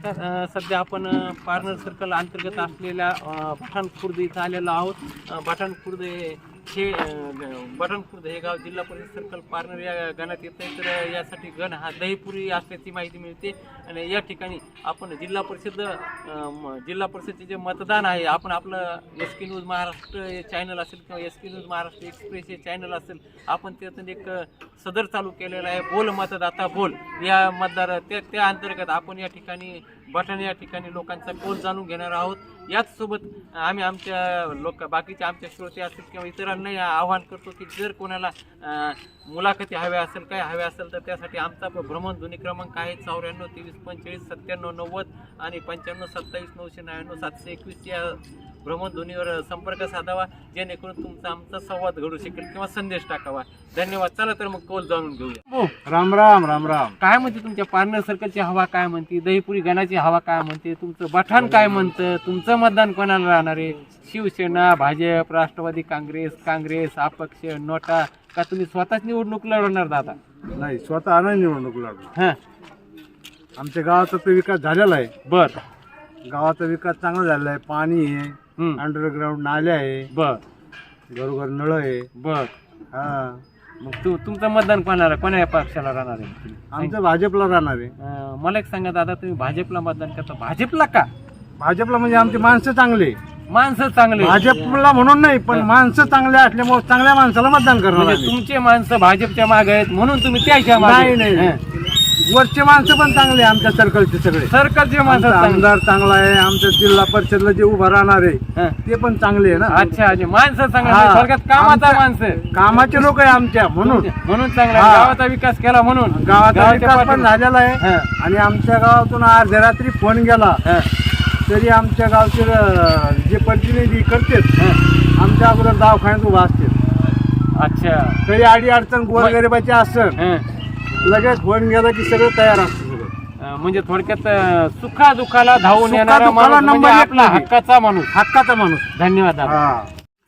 सध्या आपण पारनेर सर्कल अंतर्गत असलेल्या पठाण खुर्द इथं आलेलो आहोत. पठाण खुर्द हे गाव जिल्हा परिषद सर्कल पारनेर या गणात येत आहे. तर यासाठी गण हा दहीपुरी असल्याची माहिती मिळते. आणि या ठिकाणी आपण जिल्हा परिषदचे जे मतदान आहे, आपण आपलं SK न्यूज महाराष्ट्र हे चॅनल असेल किंवा SK न्यूज महाराष्ट्र एक्सप्रेस हे चॅनल असेल, आपण त्यातून एक सदर चालू केलेला आहे, बोल मतदाता बोल. या त्या अंतर्गत आपण या ठिकाणी बठाण या ठिकाणी लोकांचा कौल जाणून घेणार आहोत. याच सोबत आम्ही आमच्या बाकीचे आमच्या श्रोते असतील किंवा इतरांनाही आवाहन करतो की जर कोणाला मुलाखती हव्या असेल, काय हव्या असेल, तर त्यासाठी आमचा भ्रमणध्वनी क्रमांक आहे 94 23 45 97 90 आणि 95 27 999 721 या भ्रमणध्वनीवर संपर्क साधावा, जेणेकरून तुमचा आमचा संवाद घडू शकेल किंवा संदेश टाकावा. धन्यवाद. चला तर मग कौल जाणून घेऊया. राम राम राम राम. काय म्हणते तुमच्या पारनेर सर्कलची हवा, काय म्हणते दहीपुरी गणाची हवा, काय म्हणते तुमचं बठाण, काय म्हणतं, तुमचं मतदान कोणाला राहणार आहे? शिवसेना, भाजप, राष्ट्रवादी काँग्रेस, अपक्ष, नोटा, का तुम्ही स्वतःच निवडणूक लढवणार दादा? नाही, स्वतः नाही निवडणूक लढणार. हा, आमच्या गावाचा तर विकास झालेला आहे. बर. गावाचा विकास चांगला झालेला आहे. पाणी आहे, अंडरग्राऊंड नाल्या आहे, बर, घरोघर नळ आहे. बर. हा, मग तुमचं मतदान कोणा पक्षाला राहणार आहे? आमचं भाजपला राहणार आहे. मला एक सांगा दादा, तुम्ही भाजपला मतदान करता, भाजपला का? भाजपला म्हणजे आमची माणसं चांगली, माणसं चांगले, भाजपला म्हणून नाही, पण माणसं चांगले असल्यामुळे चांगल्या माणसाला मतदान करणार. म्हणजे तुमचे माणसं भाजपच्या मागे आहेत म्हणून तुम्ही त्याच्या मागे? नाही, वरचे माणसं पण चांगले, आमच्या सर्कलचे सगळे सर्कलचे माणसं. आमदार चांगला आहे, आमच्या जिल्हा परिषदला जे उभं राहणार आहे ते पण चांगले आहे ना. अच्छा, माणसं चांगली, थोडक्यात कामाचा माणसं, कामाचे लोक आहे आमच्या, म्हणून चांगला गावाचा विकास केला, म्हणून गावाचा विकास पण झालेला आहे. आणि आमच्या गावातून अर्ध्या रात्री फोन गेला तरी आमच्या गावचे जे प्रतिनिधी करतात आमच्या अगोदर दवाखान्यात उभा असते. अच्छा, तरी आडी अडचण गोरगरिबाची असत, लगेच फोन गेला की सगळं तयार असतं. म्हणजे थोडक्यात सुखा दुखाला धावून येणारा माणूस, म्हणजे आपला हक्काचा माणूस. धन्यवाद दादा.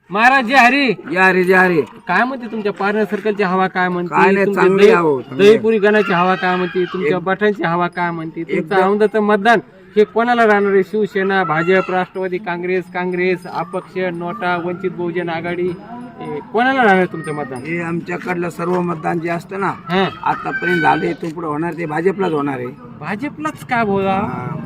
महाराज जय हरी. जय हरी. काय म्हणते तुमच्या पारनेर सर्कलची हवा, काय म्हणते? काय नाही, चांगली हवा. दहीपुरी गणाची हवा काय म्हणते? तुमच्या बठाणची हवा काय म्हणते? तुमचं औंधाचं मतदान हे कोणाला राहणार आहे? शिवसेना, भाजप, राष्ट्रवादी काँग्रेस, अपक्ष, नोटा, वंचित बहुजन आघाडी, कोणाला राहणार तुमचं मतदान? हे आमच्याकडलं सर्व मतदान जे असतं ना आतापर्यंत झाले, तो पुढे होणार ते भाजपलाच होणार आहे. भाजपलाच का बोला?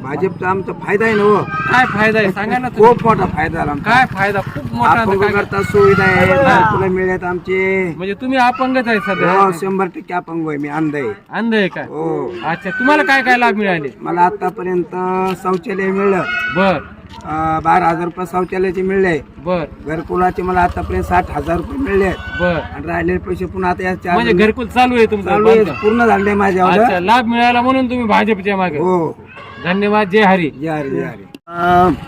भाजपचा आमचा फायदा आहे ना. हो, काय फायदा आहे सांगा ना. खूप मोठा फायदा झाला. काय फायदा? खूप मोठा. करता सुविधा आहे तुला मिळत आमचे. म्हणजे तुम्ही अपंगच आहे सध्या? 100% अपंग आहे मी, अंध आहे. अंध आहे का? हो. अच्छा, तुम्हाला काय काय लाभ मिळाले? मला आतापर्यंत शौचालय मिळलं. बर. 12,000 रुपये शौचालयाचे मिळले. बर. घरकुलाचे मला आतापर्यंत 60,000 रुपये मिळले. बर. आणि राहिलेले पैसे पुन्हा आता या म्हणजे घरकुल चालू आहे तुमचं? चालू आहे, पूर्ण झाले माझ्यावर. अच्छा, लाभ मिळाला म्हणून तुम्ही भाजपच्या मागे? हो. धन्यवाद. जय हरी. जय हरी. जय हरी.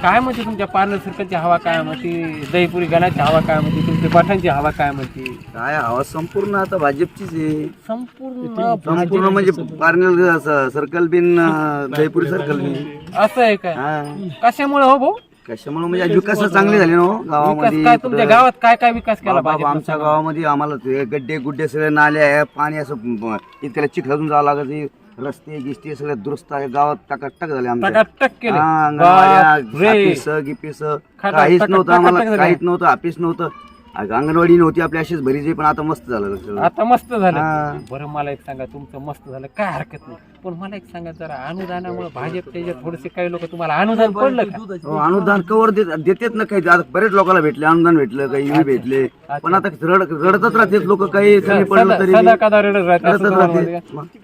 काय म्हणते तुमच्या पारनेर सर्कलची हवा, काय म्हणते दहीपुरी गणाची हवा, काय म्हणते तुमच्या बठाणची हवा, काय म्हणते? काय हवा संपूर्ण आता भाजपचीच आहे. संपूर्ण म्हणजे पारनेर सर्कल बिन दहीपुरी सर्कल बिन. असं आहे काय? कशामुळे हो भाऊ? कशामुळे म्हणजे विकास चांगले झाले ना गावामध्ये. काय तुमच्या गावात काय काय विकास केला? बाबा आमच्या गावामध्ये आम्हाला ते गड्डे गुड्डे सगळे नाले आहे, पाणी असं इतक्याला चिखलातून जावं लागत, रस्ते गिस्ते सगळे दुरुस्त आहे, गावात टकाटक झाले आमच्या. टकाटक केले. गिपीस काहीच नव्हतं आम्हाला, काहीच नव्हतं, ऑफिस नव्हतं, अंगणवाडी नव्हती आपल्या, अशीच भरीचे. पण आता मस्त झालं. आता मस्त झालं. बरं, मला एक सांगा, तुमचं मस्त झालं काय हरकत नाही, पण मला एक सांगा, जरा अनुदानामुळे भाजपचे थोडेसे काही लोक तुम्हाला अनुदान पडलं का? अनुदान कवर देतेच ना काही. आता बरेच लोकांना भेटले, अनुदान भेटलं, काही भेटले, पण आता रडतच राहते लोक. काही कमी पडलं तरी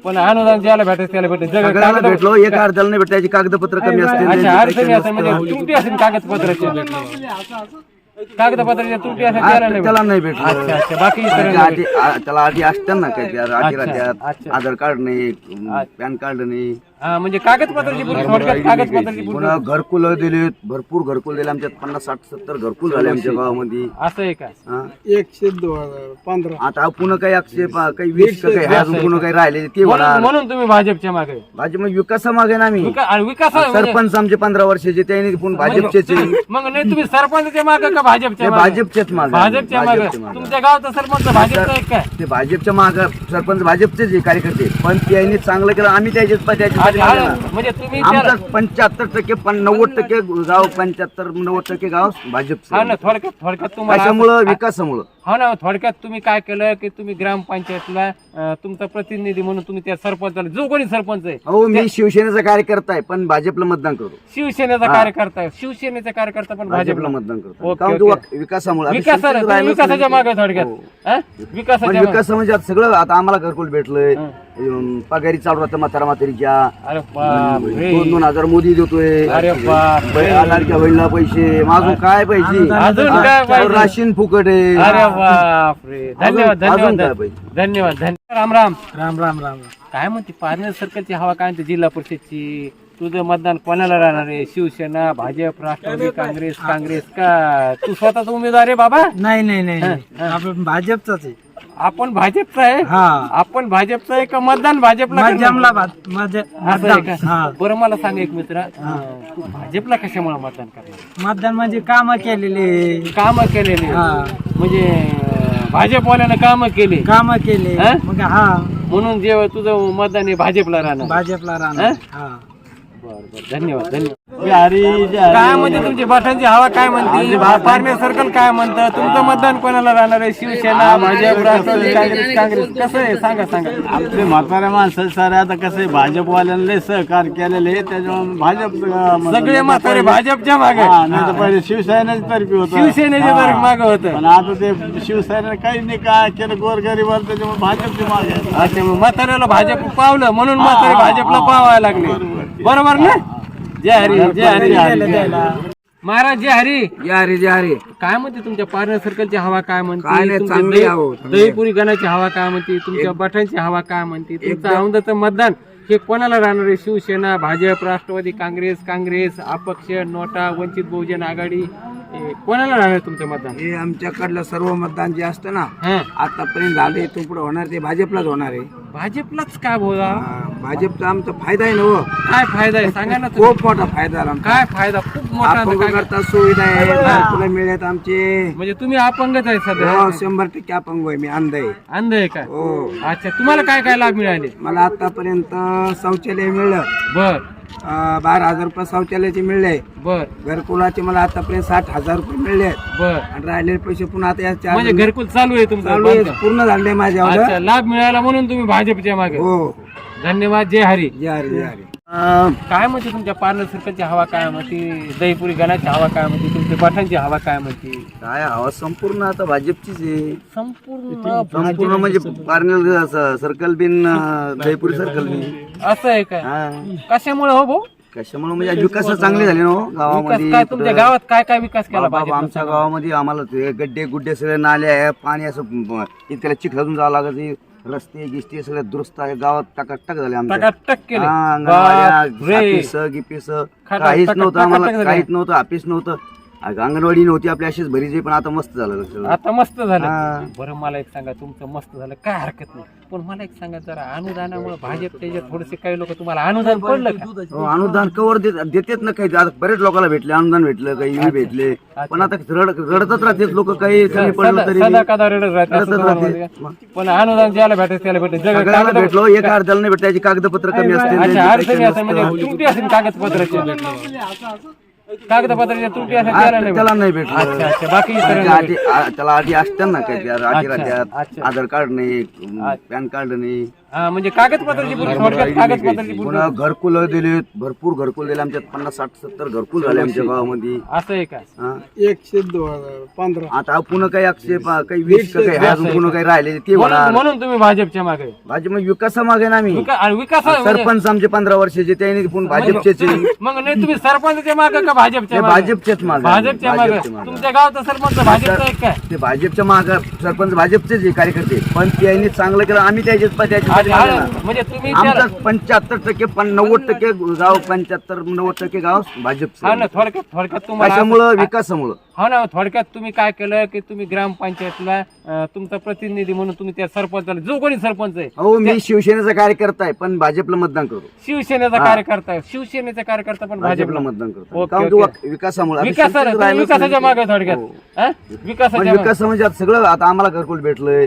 पण अनुदान ज्याला भेटायचं त्याला सगळ्याला भेटलो. एक अर्ध्याला नाही भेटत, त्याची कागदपत्र कमी असते, त्रुटी असेल कागदपत्राची, कागदपत्राच्या त्रुटी असेल त्याला नाही भेटलं. अच्छा, बाकी त्याला आधी असतात ना काही, आधी राहत्यात, आधार कार्ड नाही, पॅन कार्ड नाही, म्हणजे कागदपत्राची कागदपत्राची. पुन्हा घरकुल दिले, भरपूर घरकुल दिले आमच्यात. 50, 60, 70 घरकुल झाले आमच्या गावामध्ये. असं आहे का? 115. आता पुन्हा काही 100 काही 20 काही अजून पुन्हा काही राहिले ते होणार. म्हणून तुम्ही भाजपच्या मागे? भाजप विकासामागे ना आम्ही. विकास सरपंच आमचे 15 वर्षाचे, त्यांनी पुन्हा भाजपचेच. मग नाही तुम्ही सरपंचच्या मागे का भाजपच्या ते मागे? भाजपचेच मागे. भाजपच्या मागे. भाजपच्या मागे. तुमच्या गावाचा सरपंच भाजपचा आहे काय? ते भाजपच्या माग सरपंच भाजपचेच आहे कार्यकर्ते, पण त्यांनी चांगलं केलं आम्ही त्याच्याच म्हणजे तुम्ही त्याला- आमचं 75% 90% गाव 75-90% गाव भाजपचं हा ना, थोडक्यात तुम्हाला त्याच्यामुळं विकासामुळं. हो ना, थोडक्यात तुम्ही काय केलं की तुम्ही ग्रामपंचायतला तुमचा प्रतिनिधी म्हणून तुम्ही त्या सरपंचाला, जो कोणी सरपंच आहे हो मी शिवसेनेचा कार्यकर्ता आहे पण भाजपला मतदान करतो. शिवसेनेचा कार्यकर्ता आहे, शिवसेनेचा कार्यकर्ता पण भाजपला भाजपला मतदान करतो ओके, कारण ओके. की विकासामुळे आता विकासाला शिवसेनेचं तुम्ही राहिलंच विकासाच्या नाही. मागे थोडक्यात हो. हा? पण विकासाच्या मागे. विकास म्हणजे आता सगळं, आता आम्हाला घरकुल भेटलंय, पगारी चालू राहतं म्हातारा म्हातारीच्या, अरे बापरे. 2,000 मोदी देतोय, अरे बापरे. लाडक्या बहिणीला पैसे, माझून काय पैसे, अजून काय पाहिजे? राशीन फुकट आहे. अरे बापरे. धन्यवाद अजून काय धन्यवाद पाहिजे? धन्यवाद धन्यवाद. राम राम. राम राम राम. काय म्हणते पारनेर सर्कलची हवा काय म्हणते जिल्हा परिषदची? तुझं मतदान कोणाला राहणार आहे? शिवसेना, भाजप, राष्ट्रवादी काँग्रेस का तू स्वतःचा उमेदवार आहे बाबा? नाही नाही नाही आपण भाजपचाच आहे. आपण भाजपचा आहे? हा आपण भाजपचा आहे का मतदान भाजपला जमला करणार? असं आहे का? बरं मला सांग एक मित्र, तू भाजपला कशामुळे मतदान करणार? मतदान म्हणजे काम केलेले, काम केलेले, म्हणजे भाजपवाल्यानं काम केले, केले हा? मग हा म्हणून जेव्हा तुझं मतदान आहे भाजपला राहणार. भाजपला राहणार. हा बरं धन्यवाद धन्यवाद. काय म्हणते तुमची बाठांची हवा काय म्हणते? पारनेर सर्कल काय म्हणतं? तुमचं मतदान कोणाला राहणार आहे? शिवसेना, भाजप, राष्ट्रवादी काँग्रेस कसं आहे सांगा सांगा. आपले म्हाताऱ्या माणसं सारे आता कसं भाजपवाल्यांना सहकार केलेले त्याच्यामुळे भाजप सगळे म्हातारे भाजपच्या मागे, नाही तर पहिले शिवसेनेच्या तर्फे होतं, शिवसेनेच्या तर्फे मागे होतं. पण आता ते शिवसेनेने काही नाही काय केलं गोरगरीबाला, त्याच्यामुळे भाजपचे मागे आहे. अच्छा, मग म्हाताऱ्याला भाजप पावलं म्हणून म्हातारे भाजपला पावायला लागले, बरोबर ना? जय हरी जय हरी महाराज, जय हरी. या रे या रे. काय म्हणते तुमच्या पारनेर सर्कलची हवा काय काय म्हणते? नाही, तुमच्या चांगली हवा, चांगली. दहीपुरी गणाची हवा काय म्हणते? तुमच्या बठांची हवा काय म्हणते? तुमचं औंधाचं मतदान हे कोणाला राहणार आहे? शिवसेना, भाजप, राष्ट्रवादी काँग्रेस, अपक्ष, नोटा, वंचित बहुजन आघाडी, हे कोणाला राहणार आहे तुमचं मतदान? हे आमच्याकडलं सर्व मतदान जे असतं ना हा, आतापर्यंत झाले इथून पुढे होणार ते भाजपलाच होणार आहे. भाजपलाच का बोला? भाजपचा आमचा फायदा आहे ना हो, काय फायदा आहे सांगा ना तुम्ही. खूप मोठा फायदा आहे आमचा. काय फायदा? खूप मोठा आता अपंग काय? करता सुविधा आहे, घरकुलं मिळत आमचे. म्हणजे तुम्ही अपंगच आहे सध्या? हो 100% अपंग आहे मी, अंध आहे. अंध आहे का? हो अच्छा, तुम्हाला काय काय लाभ मिळाले? मला आतापर्यंत शौचालय मिळलं, बर 12,000 रुपये शौचालयाचे मिळले. बर घरकुलाचे मला आतापर्यंत 60,000 रुपये मिळले बर. आणि राहिलेले पैसे पुन्हा आता या म्हणजे घरकुल चालू आहे तुमचं? चालू आहे, बांधकाम? पूर्ण झाले माझ्या अच्छा, लाभ मिळाला म्हणून तुम्ही भाजपच्या मागे. हो धन्यवाद, जय हरी. या रे या रे. काय म्हणते तुमच्या पारनेर सर्कलची हवा काय म्हणते? दहीपुरी गणाची हवा काय म्हणते? तुमच्या पाठांची हवा काय म्हणते? काय हवा संपूर्ण आता भाजपचीच आहे, संपूर्ण म्हणजे पारनेर सर्कल बिन जयपुरी सर्कल बिन. असं आहे का? हा. कशामुळे हो भाऊ? कशामुळे म्हणजे विकास चांगले झाले ना हो विकास गावामध्ये. काय तुमच्या गावात काय काय विकास केला बाबा, भाजपनं? आमच्या गावामध्ये आम्हाला ते गड्डे गुड्डे सगळे नाले आहे, पाणी असं इतक्याला चिखलातून जावं लागत, रस्ते गिस्ते सगळे दुरुस्त आहे, गावात टकाटक झाले आमच्या. टकाटक केले. हा, अंगणवाड्या, बापरे. ऑफिस गिफिस काहीच नव्हतं आम्हाला, टकाटक काहीच नव्हतं, ऑफिस नव्हतं, अंगणवाडी नव्हती आपली, अशीच भरीची, पण आता मस्त झालं सगळं. आता मस्त झालं. हा. बरं मला एक सांगा, तुमचं मस्त झालं काय हरकत नाही, पण मला एक सांगा जरा अनुदानामुळे भाजप त्याच्यात थोडेसे काही लोक तुम्हाला अनुदान पडलं का? हो, अनुदान कवर देतेत ना काही, आता बरेच लोकांना भेटले, अनुदान भेटलं, काही भेटले, पण आता रडतच राहतेत लोक, काही कमी पडलं तरी सदा कदा रडत राहते असं रडतच तुम्हाला राहते. वाटतं का? पण अनुदान ज्याला भेटायचं त्याला भेटत. सगळ्यांना भेटलो, एका अर्ध्याला नाही भेटत, त्याची कागदपत्र कमी असते, अच्छा, अडचणी असतात म्हणजे त्रुटी असेल कागदपत्राची, कागदपत्राच्या त्रुटी असेल त्याला नाही त्याला भेटत. नाही भेटलं. अच्छा अच्छा, बाकी इतरांना त्याला त्याला आधी असतात ना काही आधी राहत्यात, अच्छा. आधार कार्ड नाही, पॅन कार्ड नाही, हा, म्हणजे कागदपत्राची पूर्ण थोडक्यात कागदपत्राची पूर्ण. पुन्हा घरकुल दिलेत, भरपूर घरकुल दिले आमच्यात, 50, 60, 70 घरकुल झाले आमच्या गावामध्ये. असं आहे का? हा. 115 आता पुन्हा काही आक्षेप, काही वीस का काही अजून पुन्हा काही राहिले ते होणार. म्हणून तुम्ही भाजपच्या मागे भाजप म्हणजे विकासामागे ना आम्ही, विकास सरपंच आमचे 15 वर्षाचे, त्यांनी पुन्हा भाजपचेच आहे. मग नाही तुम्ही सरपंचच्या मागे का भाजपच्या ते मागे? भाजपचेच मागे, भाजपच्या मागे. भाजपच्या मागे. तुमच्या गावचा सरपंच भाजपचा आहे काय? ते भाजपच्या माग सरपंच भाजपचेच आहे कार्यकर्ते, पण त्यांनी चांगलं केलं आम्ही त्याच्याच म्हणजे तुम्ही त्याला- आमचं 75% 90% गाव 75-90% गाव भाजपचं. हा ना, थोडक्यात तुम्हाला त्याच्यामुळं विकासामुळं हो ना, थोडक्यात तुम्ही काय केलं की तुम्ही ग्रामपंचायतला तुमचा प्रतिनिधी म्हणून तुम्ही त्या सरपंचाला, जो कोणी सरपंच आहे हो मी शिवसेनेचा कार्यकर्ता आहे पण भाजपला मतदान करतो. शिवसेनेचा कार्यकर्ता आहे, शिवसेनेचा कार्यकर्ता पण भाजपला भाजपला मतदान करतो. ओके, कारण ओके. तो विकासामुळे आता विकासाच्या शिवसेनेचं राहिलंच विकासाच्या नाही. मागे थोडक्यात हो. हा? पण विकासाच्या मागे. विकास म्हणजे आता सगळं आता आम्हाला घरकुल भेटलंय,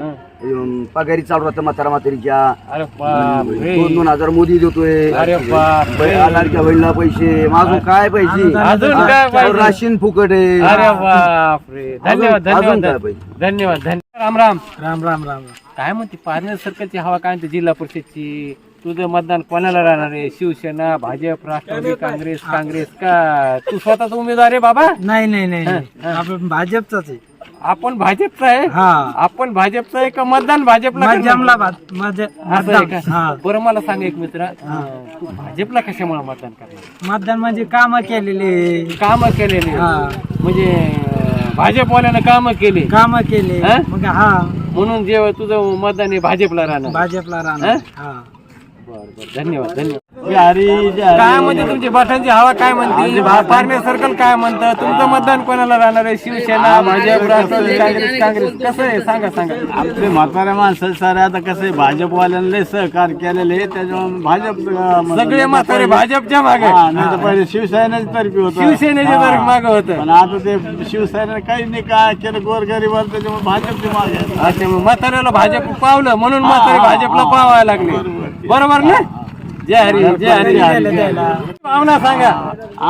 पगारी चालू राहतं म्हातारा म्हातारीच्या, अरे बापरे. 2,000 मोदी देतोय, अरे बापरे. लाडक्या बहिणीला पैसे, अजून काय पाहिजे, अजून काय पाहिजे? राशन फुकट आहे. अरे बापरे. धन्यवाद अजून धन्यवाद काय पाहिजे? धन्यवाद धन्यवाद. राम राम. राम राम राम. काय म्हणते पारनेर सर्कलची हवा काय म्हणते जिल्हा परिषदची? तुझं मतदान कोणाला राहणार आहे? शिवसेना, भाजप, राष्ट्रवादी काँग्रेस, काँग्रेस का तू स्वतःचा उमेदवार आहे बाबा? नाही नाही नाही, आपण भाजपचाच आहे. आपण भाजपचा आहे. हा, आपण भाजपचा आहे का मतदान भाजपला करणार? जमला असं आहे का? बरं मला सांग एक मित्र, तू भाजपला कशामुळे मतदान करणार? मतदान म्हणजे काम केलेले, काम केलेले, हा. म्हणजे भाजपवाल्यानं काम केले, काम केले, हा? मग हा म्हणून जेव्हा तुझं मतदान आहे भाजपला राहणार. भाजपला राहणार. हा. बरं बरं, धन्यवाद धन्यवाद. काय म्हणते तुमची बठांची हवा काय म्हणते? पारनेर सर्कल काय म्हणतं? तुमचं मतदान कोणाला राहणार आहे? शिवसेना, भाजप, राष्ट्रवादी काँग्रेस, काँग्रेस कसं आहे सांगा सांगा. आपले म्हाताऱ्या माणसं सारे आता कसं भाजपवाल्यांना सहकार केलेले, त्याच्यामुळे भाजप सगळे म्हातारे भाजपच्या मागे, नाही तर पहिले शिवसेनेच्या तर्फे होतं, शिवसेनेच्या तर्फे मागे होतं. पण आता ते शिवसेनेने काही नाही काय केलं गोरगरीबाला, त्याच्यामुळे भाजपचे मागे. अच्छा, मग म्हाताऱ्याला भाजप पावलं म्हणून म्हातारे भाजपला पावायला लागले, बरोबर ना? जय हरी जय हरी हरी. भावना सांगा.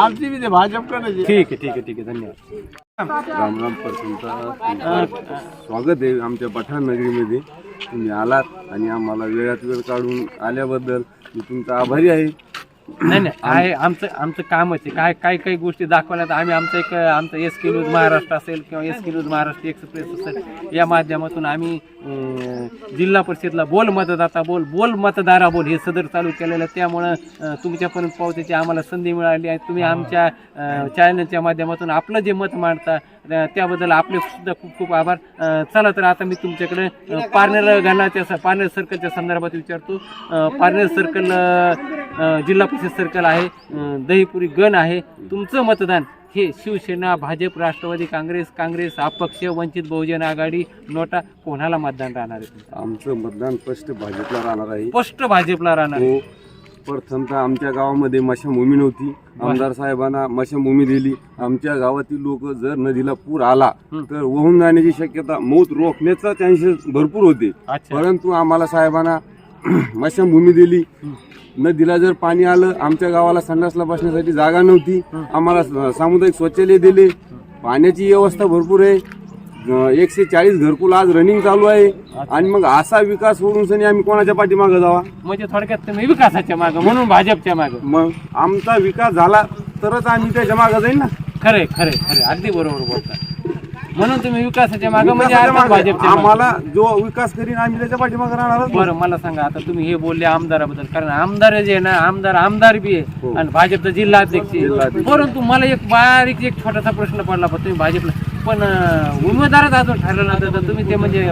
आमची बी ते भाजपकडे. ठीक आहे ठीक आहे ठीक आहे, धन्यवाद. राम राम. तुमचं स्वागत आहे आमच्या पठाण नगरीमध्ये. तुम्ही आलात आणि आम्हाला वेळात वेळ काढून आल्याबद्दल मी तुमचा आभारी आहे. नाही नाही, आहे आमचं कामच आहे. काय काही काही गोष्टी दाखवल्यात आम्ही आमचं SK न्यूज महाराष्ट्र असेल किंवा SK न्यूज महाराष्ट्र एक्सप्रेस असेल, या माध्यमातून आम्ही जिल्हा परिषदला बोल मतदाता बोल, बोल मतदारा बोल हे सदर चालू केलेलं आहे. त्यामुळं तुमच्यापर्यंत पोहोचायची आम्हाला संधी मिळाली आहे. तुम्ही आमच्या चॅनलच्या माध्यमातून आपलं जे मत मांडता त्याबद्दल आपले सुद्धा खूप खूप आभार. चला तर आता मी तुमच्याकडे पारनेर गणाच्या पारनेर सर्कलच्या संदर्भात विचारतो. पारनेर सर्कल जिल्हा परिषद सर्कल आहे, दहीपुरी गण आहे. तुमचं मतदान हे शिवसेना, भाजप, राष्ट्रवादी काँग्रेस, काँग्रेस, अपक्ष, वंचित बहुजन आघाडी, नोटा, कोणाला मतदान राहणार आहे? आमचं मतदान स्पष्ट भाजपला राहणार आहे. स्पष्ट भाजपला राहणार आहे. हो, प्रथमतः आमच्या गावामध्ये मशाभूमी नव्हती. आमदार साहेबांना मशाभूमी दिली. आमच्या गावातील लोक जर नदीला पूर आला तर वाहून जाण्याची शक्यता, मौत रोखण्याचा चान्सेस भरपूर होते. अच्छा. परंतु आम्हाला साहेबांना मशाभूमी दिली. नदीला जर पाणी आलं, आमच्या गावाला संडासला बसण्यासाठी जागा नव्हती, आम्हाला सामुदायिक शौचालय दिले. पाण्याची व्यवस्था भरपूर आहे. 140 घरकुल आज रनिंग चालू आहे. आणि मग असा विकास होऊन सनी आम्ही कोणाच्या पाठीमागे जावा? म्हणजे थोडक्यात तुम्ही विकासाच्या मागे, म्हणून भाजपच्या मागे. मग आमचा विकास झाला तरच आम्ही त्याच्या मागे जाईल ना. खरे खरे खरे, अगदी बरोबर बोलता. म्हणून तुम्ही विकासाच्या मागे म्हणजे विकासाच्या अर्थात मागे. भाजपच्या मागे. आम्हाला जो विकास करीन आम्ही त्याच्या पाठीमागे राहणारच. बरं मला सांगा, आता तुम्ही हे बोलले आमदाराबद्दल, कारण आमदार जे आहे ना, आमदार बी आहे आणि भाजपचा जिल्हा अध्यक्ष आहे. परंतु मला एक बारीक एक छोटासा प्रश्न पडला, पण तुम्ही भाजपला पण उमेदवारच अजून ठरलं नव्हतं, तर तुम्ही ते म्हणजे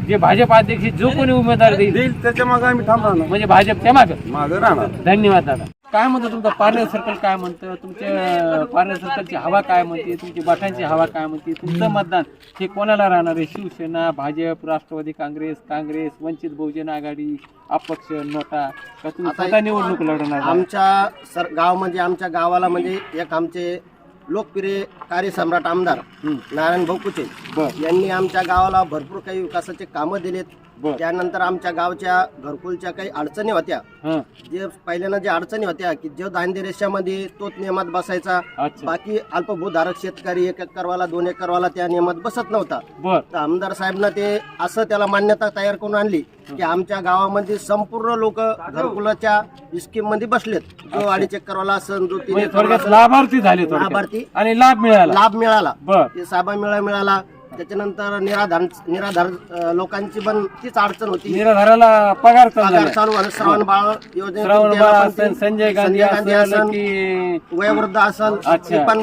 जे भाजप अध्यक्ष जो कोणी उमेदवार देईल त्याच्या मागे आम्ही थांब राहणार, म्हणजे भाजपच्या मागे राहणार. धन्यवाद दादा. काय म्हणतं तुमचं पारनेर सर्कल काय म्हणतं? तुमच्या पारनेर सर्कलची हवा काय म्हणते? तुमची बठांची हवा काय म्हणते? तुमचं मतदान हे कोणाला राहणार आहे? शिवसेना, भाजप, राष्ट्रवादी काँग्रेस, काँग्रेस, वंचित बहुजन आघाडी, अपक्ष, नोटा, का तुम्ही स्वतः निवडणूक लढवणार? आमच्या गाव म्हणजे आमच्या गावाला म्हणजे एक आमचे लोकप्रिय कार्यसम्राट आमदार नारायण भाऊ कुचे यांनी आमच्या गावाला भरपूर काही विकासाचे कामं दिलेत. त्यानंतर आमच्या गावच्या घरकुलच्या काही अडचणी होत्या, जे पहिल्यांदा ज्या अडचणी होत्या की जो दांडी रेषामध्ये तोच नियमात बसायचा, बाकी अल्पभूधारक शेतकरी 1 एकरवाला 2 एकरवाला त्या नियमात बसत नव्हता. तर आमदार साहेबांना ते असं त्याला मान्यता तयार करून आणली की आमच्या गावामध्ये संपूर्ण लोक घरकुलाच्या स्कीम मध्ये बसलेत. जो 2.5 एकरवाला असेल, जो 3 एकरवाला लाभार्थी झाले, लाभार्थी आणि लाभ मिळाला. ते साबा मिळाला. त्याच्यानंतर निराधार लोकांची पण तीच अडचण होती. निराधाराला पगार चालू आहे. श्रावण बाळ योजने, संजय गांधी असेल, वयोवृद्ध असेल, ती पण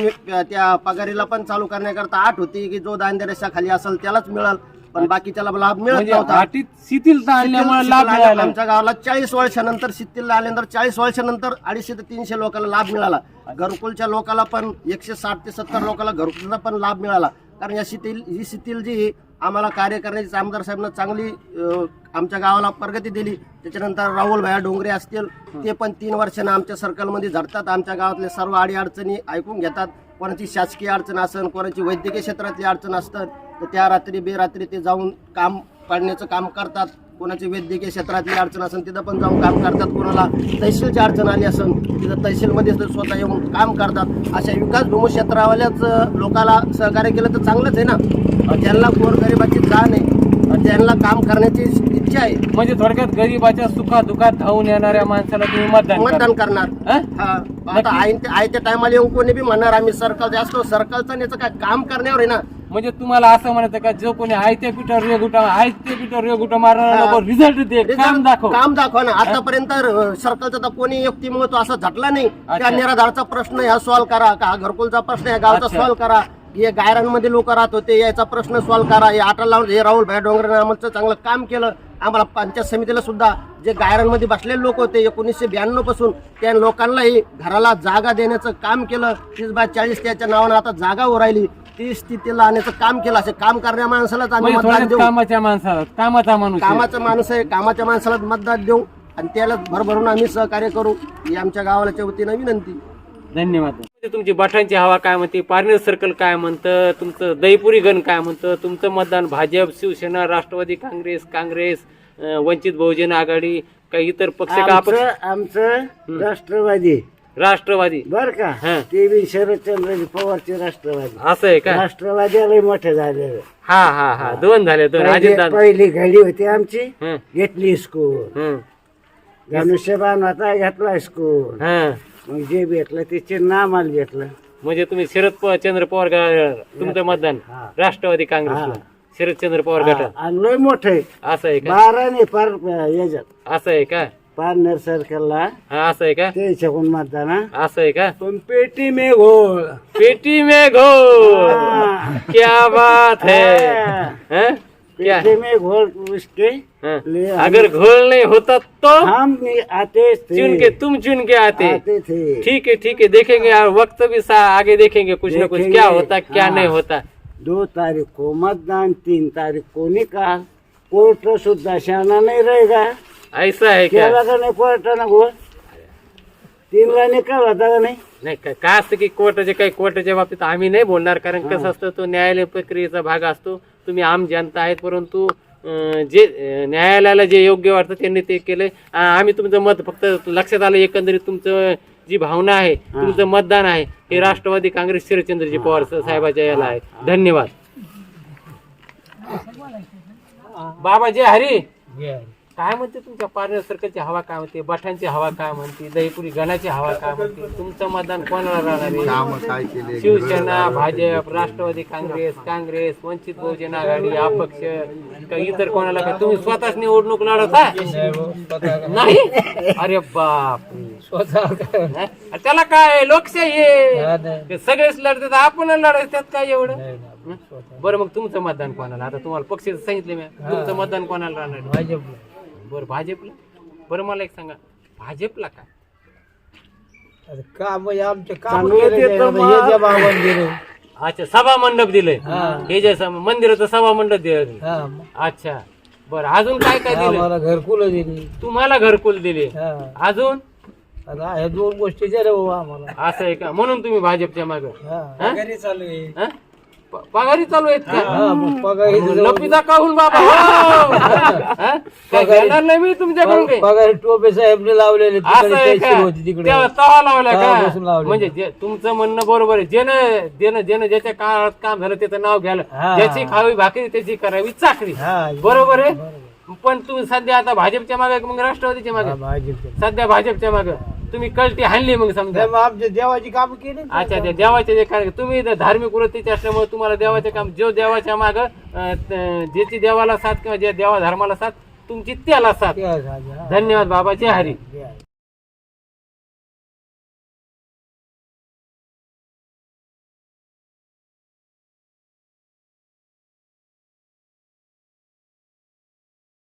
त्या पगारीला पण चालू करण्याकरता 8 होती की जो दारिद्र्य रेषा खाली असेल त्यालाच मिळाल. पण बाकीच्याला लाभ मिळत म्हणजे नव्हता. अटीत शिथिलता आणल्यामुळे लाभ शिथिल मिळाला. आमच्या गावाला 40 वर्षानंतर शिथिल आल्यानंतर 40 वर्षानंतर 250 ते 300 लोकांना लाभ मिळाला. घरकुलच्या लोकांना पण 160 ते 70 लोकांना घरकुलचा पण लाभ मिळाला. कारण ही शिथिल जी आम्हाला कार्य करण्याची आमदार साहेबांना चांगली आमच्या गावाला प्रगती दिली. त्याच्यानंतर राहुल भैया डोंगरे असतील, ते पण 3 वर्षानं आमच्या सर्कलमध्ये झडतात. आमच्या गावातले सर्व अडीअडचणी ऐकून घेतात. कोणाची शासकीय अडचण असेल, कोणाची वैद्यकीय क्षेत्रातली अडचण असतात, तर त्या रात्री बेरात्री ते जाऊन काम पाडण्याचं काम करतात. कोणाची वैद्यकीय क्षेत्रातली अडचण असेल तिथं पण जाऊन काम करतात. कोणाला तहसीलची अडचण आली असेल तिथं तहसीलमध्ये स्वतः येऊन काम करतात. अशा विकासभूमी क्षेत्रावाल्याच लोकांना सहकार्य केलं तर चांगलंच आहे ना. ज्यांना गोरगरिबाची जाण आहे, त्यांना काम करण्याची इच्छा आहे, म्हणजे थोडक्यात गरीबाच्या सुखादुखात धावून येणाऱ्या माणसाला तुम्ही मतदान करणार. हा? हा, आता आयत्या टायमाला येऊन कोणी बी म्हणणार आम्ही सर्कल जास्त सर्कलचं आणि याचं काय काम करण्यावर आहे ना. म्हणजे तुम्हाला असं म्हणायचं का जो कोणी आयत्या पिठावर रेगुटा मारणार रिझल्ट दे, काम दाखव. काम दाखवा ना. आतापर्यंत सर्कलचा तर कोणी व्यक्तिमत्व असा झटला नाही. त्या निराधारचा प्रश्न ह्या सॉल्व्ह करा, का घरकुलचा प्रश्न या गावचा अच्छा. सॉल्व्ह करा, हे गायरांमध्ये लोक राहत होते याचा प्रश्न सॉल्व्ह करा. हे आटा लावून हे राहुल भाई डोंगरे आम्हाला चांगलं काम केलं. आम्हाला पंचायत समितीला सुद्धा जे गायरांमध्ये बसलेले लोक होते 1992 पासून त्या लोकांनाही घराला जागा देण्याचं काम केलं. 30/40 त्याच्या नावानं आता जागा उरायली. ती स्थितीला आणण्याचं काम केलं. असे काम करणाऱ्या माणसालाच आम्ही म्हणजे मतदान थोडक्यात देऊ. कामाच्या माणसाला, कामाचा माणूस आहे. कामाचा माणूस आहे, कामाच्या माणसाला मतदान देऊ आणि त्याला भरभरून आम्ही सहकार्य करू ही आमच्या गावाच्या वतीनं विनंती. धन्यवाद. तुमची बठांची हवा काय म्हणते, पारनेर सर्कल काय म्हणतं, तुमचं दहीपुरी गण काय म्हणतं, तुमचं मतदान भाजप, शिवसेना, राष्ट्रवादी काँग्रेस, वंचित बहुजन आघाडी, काही इतर पक्ष का अपक्ष? आमचं राष्ट्रवादी बर का हा. ते बी शरदचंद्र पवारचे राष्ट्रवादी. असं आहे का? राष्ट्रवादीला मोठे झाले. हा 2 झाले 2 अजितदादा. पहिली घडी होती आमची, हं, घेतली स्कूल. हं, धनुष्यबाण होता, घेतला स्कूल. हं. मग जे भेटलं ते चिन्ह आम्हाला भेटलं. म्हणजे तुम्ही चंद्र पवार तुमचं मतदान राष्ट्रवादी काँग्रेसला, शरदचंद्र पवार गटात. आणि लय मोठे असं आहे का? 12 ने पार याच्यात असं आहे का? पारनेर सर्कलला हा, असं आहे का? त्याच्याकडून मतदान. असं आहे का? पण पेटी में घोळ. पेटी में घोल, क्या बात है. हैं? क्या? पेटी में घोळ उसके हाँ. ले अगर घोल नहीं होता तो हम आते थे. तुम चुन के आते. थे. ठीक है देखेंगे यार, वक्त भी आगे देखेंगे कुछ ना कुछ, देखेंगे. क्या होता क्या हाँ. नहीं होता. 2 तारीख को मतदान, 3 तारीख को निकाल. कोर्ट सुद्धा शाना नहीं रहेगा. ऐसा है क्या? केला का नाही कोर्टानं घोळ? 3ला निकाल होता का नाही? नाही काय असतं की कोर्टाच्या बाबतीत आम्ही नाही बोलणार, कारण कसं असतं तो न्यायालय प्रक्रियेचा भाग असतो. तुम्ही आम जनता आहेत, परंतु जे न्यायालयाला जे योग्य वाटतं त्यांनी ते केलंय. आम्ही तुमचं मत फक्त लक्षात आलं, एकंदरीत तुमचं जी भावना आहे, तुमचं मतदान आहे हे राष्ट्रवादी काँग्रेस शरदचंद्रजी पवार साहेबाच्या याला आहे. धन्यवाद. बाबा जय हरी. काय म्हणते तुमच्या पारनेर सर्कलची हवा काय म्हणते, बठांची हवा काय म्हणते, दहीपुरी गणाची हवा काय म्हणते, तुमचं मतदान कोणाला राहणार आहे? शिवसेना, भाजप, राष्ट्रवादी काँग्रेस, वंचित बहुजन आघाडी, अपक्ष, का इतर कोणाला का? तुम्ही स्वतःच निवडणूक लढवता? नाही. अरे बाप, त्याला काय लोकशाही आहे, सगळेच लढतात, आपण लढायचं, त्यात काय एवढं. बरं मग तुमचं मतदान कोणाला? आता तुम्हाला पक्षाचं सांगितलं मी, तुमचं मतदान कोणाला राहणार? भाजपला. बरं भाजपला. बरं मला एक सांगा, भाजपला काय काम आमचे काम अच्छा सभा मंडप दिलंय, हे जे मंदिराचं सभा मंडप दिलं. अच्छा बरं, अजून काय काय दिलं? घरकुल दिली, तुम्हाला घरकुल दिले, अजून ह्या 2 गोष्टी दिल्या बाबा आम्हाला. असं आहे का? म्हणून तुम्ही भाजपच्या मागे. चालू आहे. पगारी चालू आहेत का? पगार लपिता काहून बाबा? काय घेणार नाही मी तुमच्याकडून काही. पगार टोपे साहेबने लावलेले असं आहे का? तेव्हा तवा लावला तेव्हापासून का? लावलेलं. म्हणजे तुमचं म्हणणं बरोबर आहे. ज्यानं ज्याच्या काळात काम झालं त्याचं नाव घ्यायला, हा. ज्याची खावी भाकरी त्याची करावी चाकरी. बरोबर आहे. पण तुम्ही सध्या आता भाजपच्या मागे, मग राष्ट्रवादीच्या मागे? सध्या भाजपच्या मागे. तुम्ही कल्टी हाणली मग समजा. आमच्या देवाची काम केली. अच्छा, त्या देवाचे जे कार्य, तुम्ही धार्मिक वृत्तीचे असल्यामुळे तुम्हाला देवाचे काम, जो देवाच्या माग ज्याची देवाला साथ किंवा ज्या देवा धर्माला साथ तुमची त्याला साथ. धन्यवाद बाबा. जय हरी.